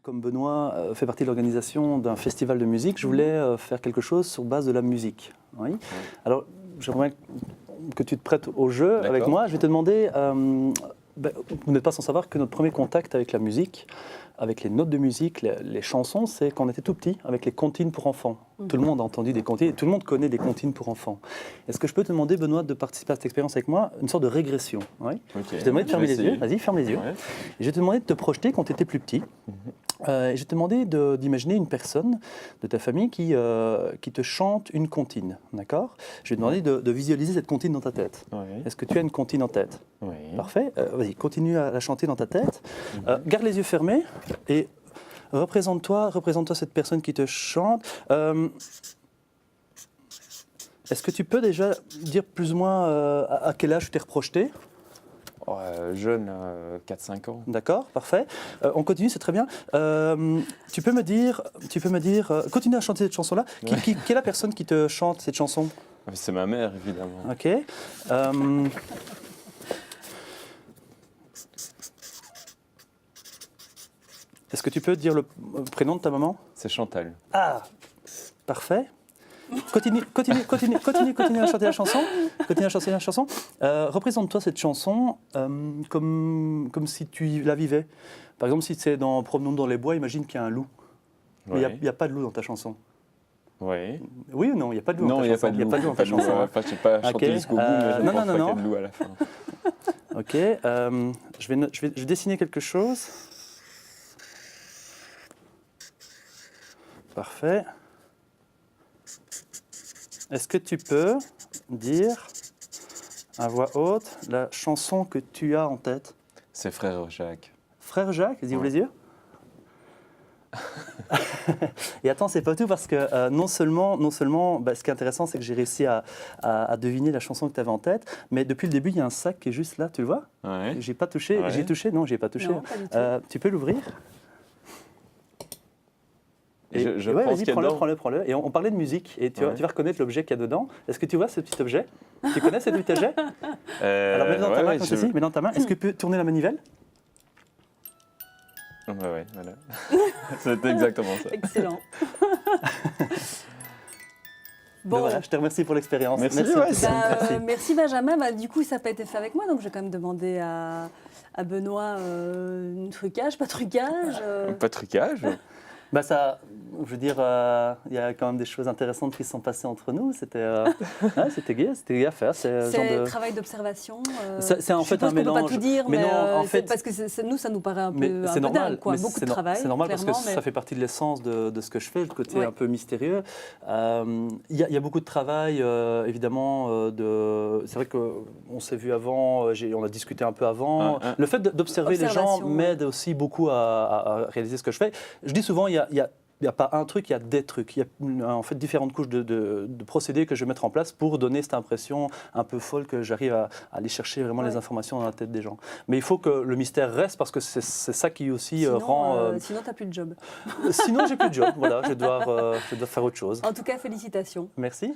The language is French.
comme Benoît fait partie de l'organisation d'un festival de musique, je voulais faire quelque chose sur base de la musique. Oui. Oui. Alors, j'aimerais que tu te prêtes au jeu avec moi. Je vais te demander, vous n'êtes pas sans savoir que notre premier contact avec la musique, avec les notes de musique, les chansons, c'est quand on était tout petit, avec les comptines pour enfants. Tout le monde a entendu des comptines, tout le monde connaît des comptines pour enfants. Est-ce que je peux te demander, Benoît, de participer à cette expérience avec moi, une sorte de régression? Oui. Okay. Je te demande de fermer les yeux. Vas-y, ferme les yeux. Ouais. Et je vais te demander de te projeter quand tu étais plus petit. Et je vais te demander d'imaginer une personne de ta famille qui te chante une comptine, d'accord? Je vais te demander de visualiser cette comptine dans ta tête. Ouais. Est-ce que tu as une comptine en tête? Oui. Parfait. Vas-y, continue à la chanter dans ta tête. Garde les yeux fermés et représente-toi cette personne qui te chante. Est-ce que tu peux déjà dire plus ou moins à quel âge tu t'es reprojeté? Jeune, 4-5 ans. D'accord, parfait. On continue, c'est très bien. Tu peux me dire, continue à chanter cette chanson-là. Qui est la personne qui te chante cette chanson? C'est ma mère, évidemment. Ok. Est-ce que tu peux dire le prénom de ta maman? C'est Chantal. Ah, parfait. Continue à chanter la chanson. Continue à chanter la chanson. Représente-toi cette chanson comme si tu la vivais. Par exemple, si c'est Promenons dans les bois, imagine qu'il y a un loup. Mais il n'y a pas de loup dans ta chanson. Oui. Oui ou non? Il n'y a pas de loup dans ta chanson. Il n'y a pas de loup dans ta chanson. Enfin, je n'ai pas chanté jusqu'au bout, mais je ne pense pas qu'il y ait de loup à la fin. Ok. Je vais dessiner quelque chose. Parfait. Est-ce que tu peux dire à voix haute la chanson que tu as en tête? C'est Frère Jacques. Frère Jacques, vas-y, ouvre les yeux. Et attends, c'est pas tout parce que non seulement ce qui est intéressant, c'est que j'ai réussi à deviner la chanson que tu avais en tête, mais depuis le début, il y a un sac qui est juste là, tu le vois? Ouais. J'ai pas touché. Ouais. J'ai touché? Non, j'ai pas touché. Non, pas du tout. Tu peux l'ouvrir? Je ouais, pense vas-y, qu'il y a dedans. prends-le. Et on parlait de musique, et tu vas reconnaître l'objet qu'il y a dedans. Est-ce que tu vois ce petit objet? Tu connais ce petit objet? Alors mets-le dans ta main comme ceci, mets dans ta main. Est-ce que tu peux tourner la manivelle? Ouais, voilà. C'était exactement ça. Excellent. Bon, voilà, je te remercie pour l'expérience. Merci. Merci Benjamin. Du coup, ça n'a pas été fait avec moi, donc je vais quand même demander à Benoît un trucage, pas trucage. Pas trucage. Ça, je veux dire, il y a quand même des choses intéressantes qui se sont passées entre nous. C'était gai à faire. C'est un travail d'observation. C'est en fait un mélange. On ne peut pas tout dire, mais non, en fait, parce que nous, ça nous paraît un peu normal, dingue, quoi. Beaucoup de travail. C'est normal parce que ça fait partie de l'essence de ce que je fais, le côté un peu mystérieux. Il y a beaucoup de travail, évidemment. C'est vrai qu'on s'est vu avant, on a discuté un peu avant. Le fait d'observer les gens m'aide aussi beaucoup à réaliser ce que je fais. Je dis souvent, il n'y a pas un truc, il y a des trucs. Il y a en fait différentes couches de procédés que je vais mettre en place pour donner cette impression un peu folle que j'arrive à aller chercher vraiment les informations dans la tête des gens. Mais il faut que le mystère reste parce que c'est ça qui aussi rend... Sinon, tu n'as plus de job. Sinon, j'ai plus de job. Voilà, je dois faire autre chose. En tout cas, félicitations. Merci.